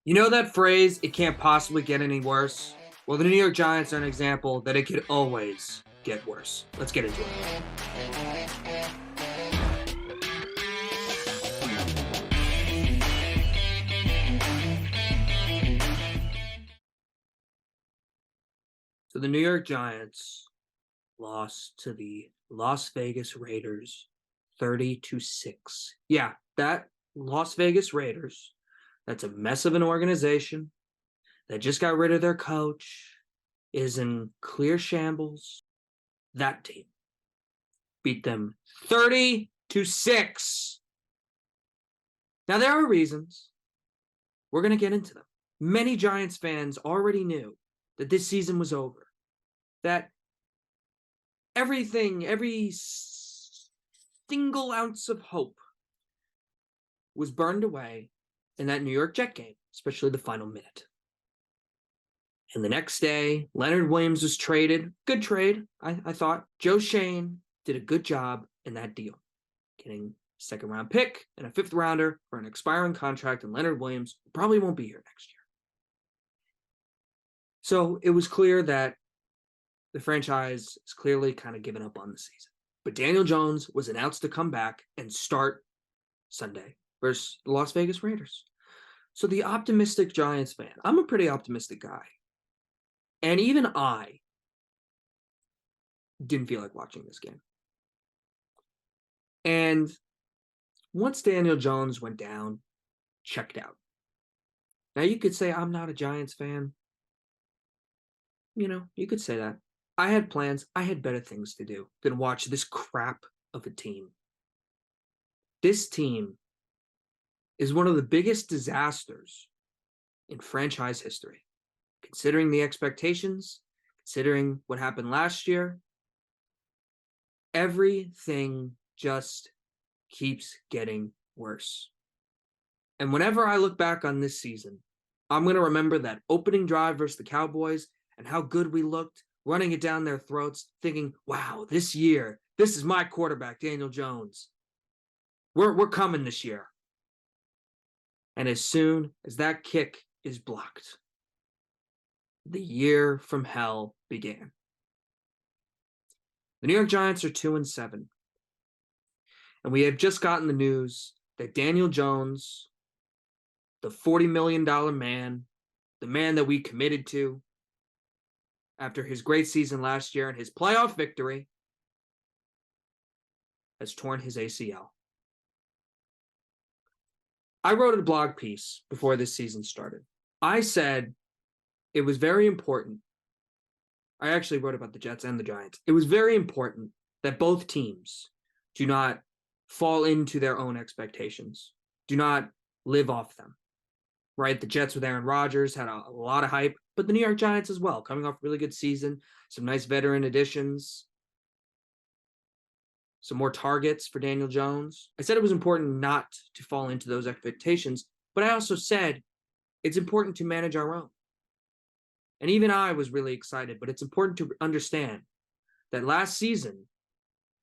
You know that phrase, it can't possibly get any worse? Well, the New York Giants are an example that it could always get worse. Let's get into it. So the New York Giants lost to the Las Vegas Raiders 30-6. Yeah, that Las Vegas Raiders, that's a mess of an organization that just got rid of their coach, is in clear shambles. That team beat them 30-6. Now, there are reasons. We're going to get into them. Many Giants fans already knew that this season was over, that every single ounce of hope was burned away in that New York Jet game, especially the final minute. And the next day, Leonard Williams was traded. Good trade, I thought. Joe Shane did a good job in that deal, getting a second-round pick and a fifth-rounder for an expiring contract, and Leonard Williams probably won't be here next year. So it was clear that the franchise is clearly kind of giving up on the season. But Daniel Jones was announced to come back and start Sunday versus the Las Vegas Raiders. So the optimistic Giants fan, I'm a pretty optimistic guy. And even I didn't feel like watching this game. And once Daniel Jones went down, checked out. Now you could say I'm not a Giants fan. You know, you could say that. I had plans. I had better things to do than watch this crap of a team. This team is one of the biggest disasters in franchise history. Considering the expectations, considering what happened last year, everything just keeps getting worse. And whenever I look back on this season, I'm going to remember that opening drive versus the Cowboys and how good we looked, running it down their throats, thinking, wow, this year, this is my quarterback, Daniel Jones. We're coming this year. And as soon as that kick is blocked, the year from hell began. The New York Giants are 2-7. And we have just gotten the news that Daniel Jones, the $40 million man, the man that we committed to after his great season last year and his playoff victory, has torn his ACL. I wrote a blog piece before this season started. I said it was very important. I actually wrote about the Jets and the Giants. It was very important that both teams do not fall into their own expectations. Do not live off them, right? The Jets with Aaron Rodgers had a lot of hype, but the New York Giants as well, coming off a really good season, some nice veteran additions, some more targets for Daniel Jones. I said it was important not to fall into those expectations, but I also said it's important to manage our own. And even I was really excited, but it's important to understand that last season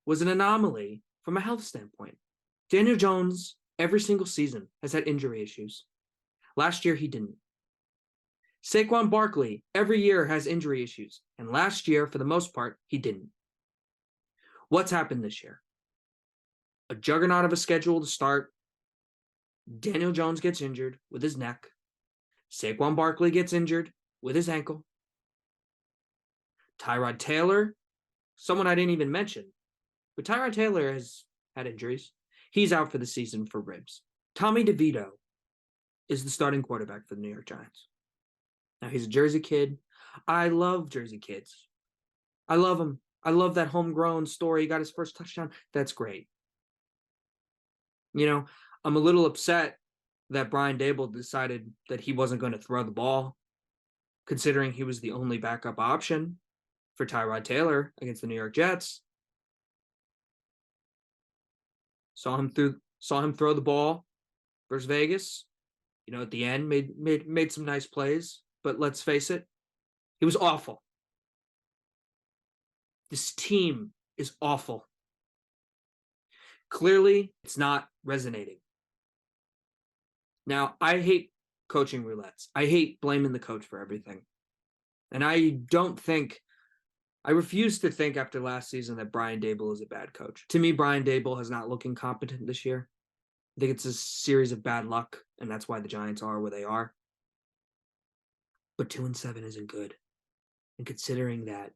was an anomaly from a health standpoint. Daniel Jones, every single season, has had injury issues. Last year, he didn't. Saquon Barkley, every year, has injury issues. And last year, for the most part, he didn't. What's happened this year? A juggernaut of a schedule to start. Daniel Jones gets injured with his neck. Saquon Barkley gets injured with his ankle. Tyrod Taylor, someone I didn't even mention, but Tyrod Taylor has had injuries. He's out for the season for ribs. Tommy DeVito is the starting quarterback for the New York Giants. Now, he's a Jersey kid. I love Jersey kids. I love him. I love that homegrown story. He got his first touchdown. That's great. You know, I'm a little upset that Brian Daboll decided that he wasn't going to throw the ball, considering he was the only backup option for Tyrod Taylor against the New York Jets. Saw him throw the ball versus Vegas. You know, at the end, made some nice plays, but let's face it, it was awful. This team is awful. Clearly, it's not resonating. Now, I hate coaching roulettes. I hate blaming the coach for everything. And I refuse to think after last season that Brian Daboll is a bad coach. To me, Brian Daboll has not looked incompetent this year. I think it's a series of bad luck, and that's why the Giants are where they are. But 2-7 isn't good. And considering that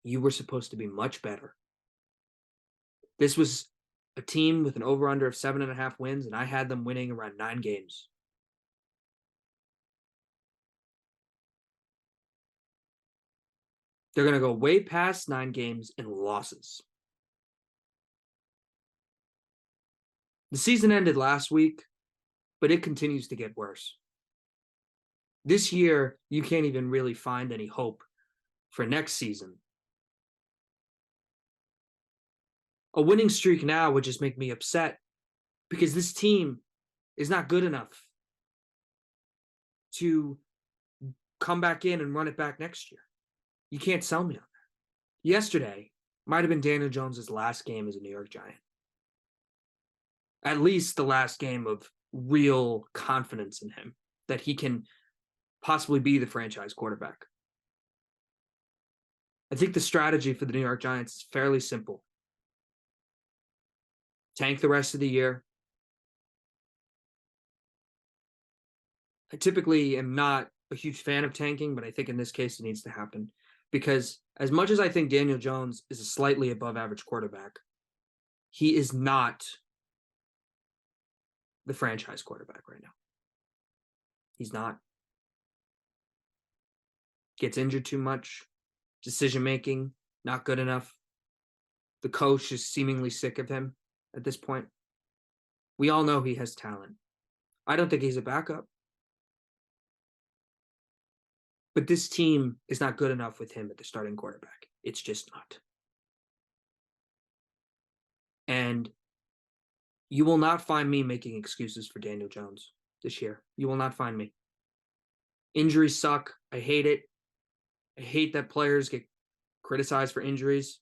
you were supposed to be much better, this was a team with an over-under of 7.5 wins, and I had them winning around 9 games. They're going to go way past 9 games in losses. The season ended last week, but it continues to get worse. This year, you can't even really find any hope for next season. A winning streak now would just make me upset because this team is not good enough to come back in and run it back next year. You can't sell me on that. Yesterday might have been Daniel Jones' last game as a New York Giant. At least the last game of real confidence in him that he can possibly be the franchise quarterback. I think the strategy for the New York Giants is fairly simple. Tank the rest of the year. I typically am not a huge fan of tanking, but I think in this case it needs to happen. Because as much as I think Daniel Jones is a slightly above average quarterback, he is not the franchise quarterback right now. He's not. Gets injured too much. Decision making, not good enough. The coach is seemingly sick of him at this point. We all know he has talent. I don't think he's a backup. But this team is not good enough with him at the starting quarterback. It's just not. And you will not find me making excuses for Daniel Jones this year. You will not find me. Injuries suck. I hate it. I hate that players get criticized for injuries.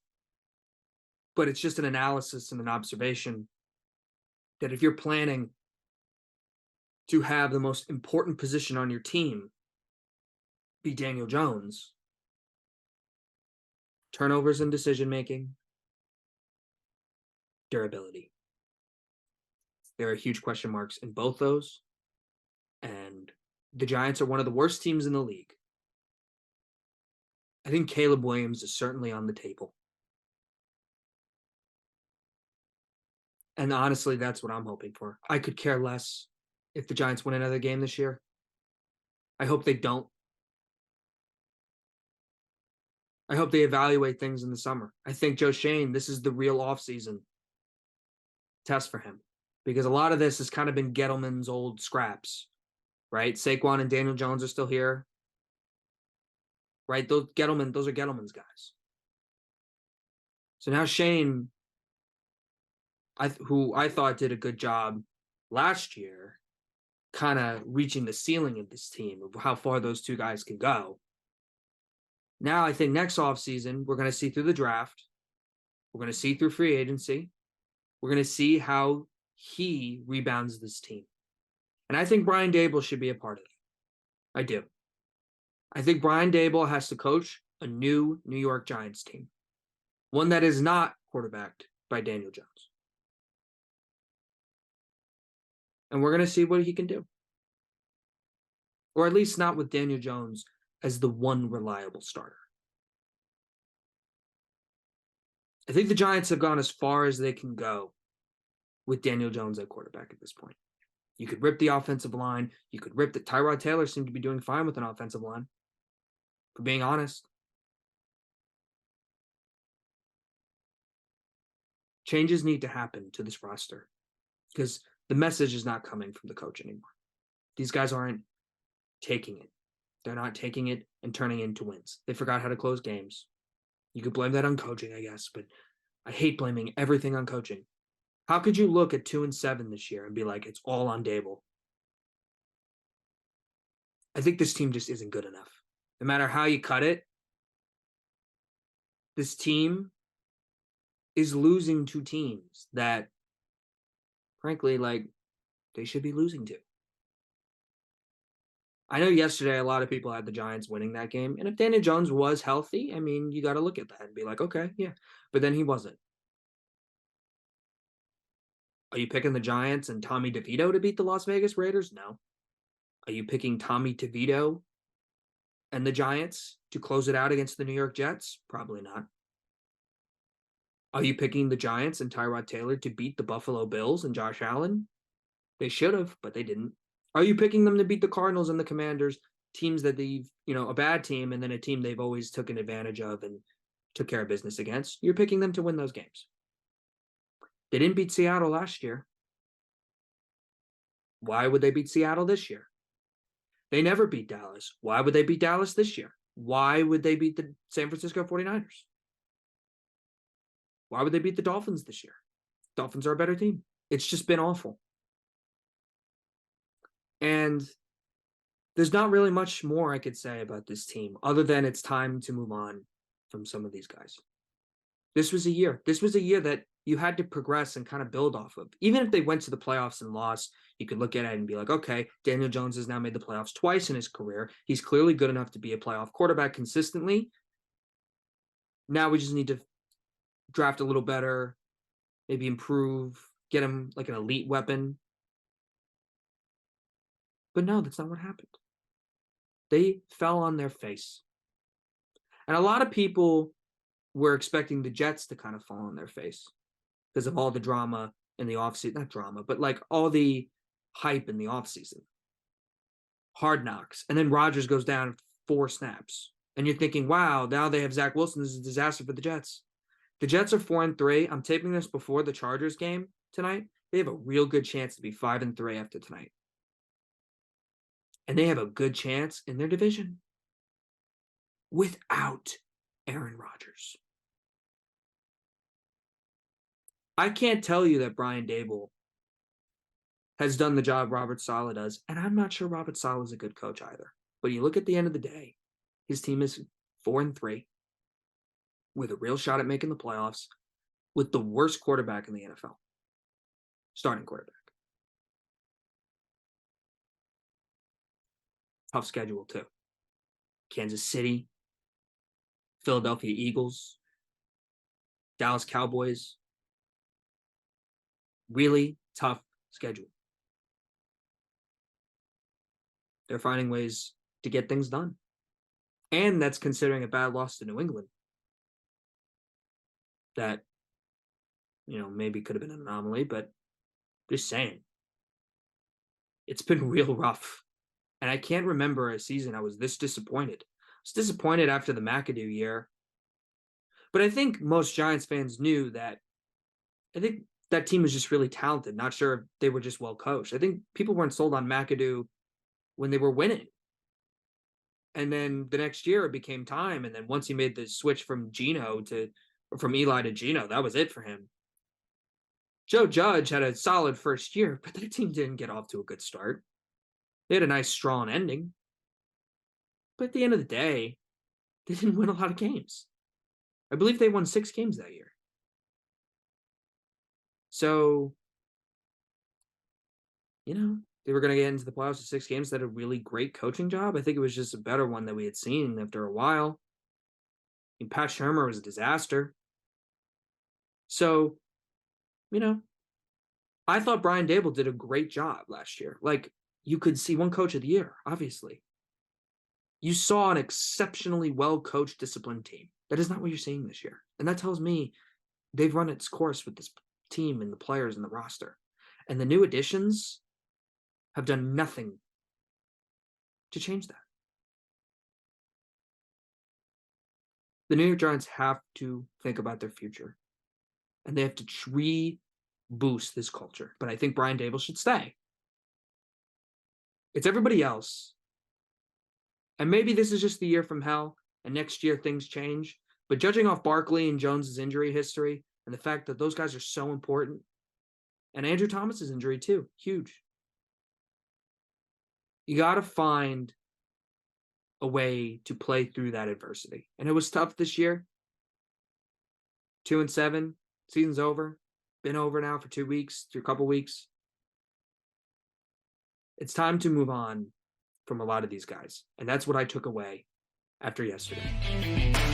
But it's just an analysis and an observation that if you're planning to have the most important position on your team be Daniel Jones, turnovers and decision-making, durability. There are huge question marks in both those. And the Giants are one of the worst teams in the league. I think Caleb Williams is certainly on the table. And honestly, that's what I'm hoping for. I could care less if the Giants win another game this year. I hope they don't. I hope they evaluate things in the summer. I think Joe Shane, this is the real offseason test for him. Because a lot of this has kind of been Gettleman's old scraps, right? Saquon and Daniel Jones are still here, right? Those are Gettleman's guys. So now Shane, who I thought did a good job last year, kind of reaching the ceiling of this team of how far those two guys can go. Now I think next offseason, we're going to see through the draft. We're going to see through free agency. We're going to see how he rebounds this team. And I think Brian Daboll should be a part of it. I do. I think Brian Daboll has to coach a new New York Giants team. One that is not quarterbacked by Daniel Jones. And we're going to see what he can do. Or at least not with Daniel Jones as the one reliable starter. I think the Giants have gone as far as they can go with Daniel Jones at quarterback at this point. You could rip the offensive line. You could rip that Tyrod Taylor seemed to be doing fine with an offensive line. For being honest. Changes need to happen to this roster because the message is not coming from the coach anymore. These guys aren't taking it. They're not taking it and turning it into wins. They forgot how to close games. You could blame that on coaching, I guess, but I hate blaming everything on coaching. How could you look at 2-7 this year and be like, it's all on Daboll? I think this team just isn't good enough. No matter how you cut it, this team is losing to teams that, frankly, like, they should be losing to. I know yesterday a lot of people had the Giants winning that game, and if Daniel Jones was healthy, I mean, you got to look at that and be like, okay, yeah. But then he wasn't. Are you picking the Giants and Tommy DeVito to beat the Las Vegas Raiders? No. Are you picking Tommy DeVito and the Giants to close it out against the New York Jets? Probably not. Are you picking the Giants and Tyrod Taylor to beat the Buffalo Bills and Josh Allen? They should have, but they didn't. Are you picking them to beat the Cardinals and the Commanders, teams that they've, a bad team and then a team they've always taken advantage of and took care of business against? You're picking them to win those games. They didn't beat Seattle last year. Why would they beat Seattle this year? They never beat Dallas. Why would they beat Dallas this year? Why would they beat the San Francisco 49ers? Why would they beat the Dolphins this year? Dolphins are a better team. It's just been awful. And there's not really much more I could say about this team other than it's time to move on from some of these guys. This was a year. This was a year that you had to progress and kind of build off of. Even if they went to the playoffs and lost, you could look at it and be like, okay, Daniel Jones has now made the playoffs twice in his career. He's clearly good enough to be a playoff quarterback consistently. Now we just need to draft a little better, maybe improve, get him like an elite weapon. But no, that's not what happened. They fell on their face. And a lot of people were expecting the Jets to kind of fall on their face because of all the drama in the offseason. Not drama, but like all the hype in the offseason. Hard knocks. And then Rodgers goes down 4 snaps. And you're thinking, wow, now they have Zach Wilson. This is a disaster for the Jets. The Jets are 4-3. I'm taping this before the Chargers game tonight. They have a real good chance to be 5-3 after tonight. And they have a good chance in their division without Aaron Rodgers. I can't tell you that Brian Daboll has done the job Robert Saleh does, and I'm not sure Robert Saleh is a good coach either. But you look at the end of the day, his team is 4-3 with a real shot at making the playoffs with the worst quarterback in the NFL. Starting quarterback. Tough schedule, too. Kansas City, Philadelphia Eagles, Dallas Cowboys. Really tough schedule. They're finding ways to get things done. And that's considering a bad loss to New England. That, maybe could have been an anomaly, but just saying. It's been real rough. And I can't remember a season I was this disappointed. I was disappointed after the McAdoo year. But I think most Giants fans knew that I think that team was just really talented. Not sure if they were just well coached. I think people weren't sold on McAdoo when they were winning. And then the next year it became time. And then once he made the switch from Eli to Geno, that was it for him. Joe Judge had a solid first year, but that team didn't get off to a good start. They had a nice, strong ending. But at the end of the day, they didn't win a lot of games. I believe they won 6 games that year. So, they were going to get into the playoffs with 6 games. That had a really great coaching job. I think it was just a better one that we had seen after a while. I mean, Pat Shurmur was a disaster. So, I thought Brian Daboll did a great job last year. Like, you could see one coach of the year, obviously. You saw an exceptionally well-coached, disciplined team. That is not what you're seeing this year. And that tells me they've run its course with this team and the players and the roster. And the new additions have done nothing to change that. The New York Giants have to think about their future. And they have to reboost this culture. But I think Brian Daboll should stay. It's everybody else. And maybe this is just the year from hell, and next year things change. But judging off Barkley and Jones's injury history and the fact that those guys are so important, and Andrew Thomas's injury too, huge. You got to find a way to play through that adversity. And it was tough this year. 2-7, season's over. Been over now for 2 weeks, through a couple weeks. It's time to move on from a lot of these guys. And that's what I took away after yesterday.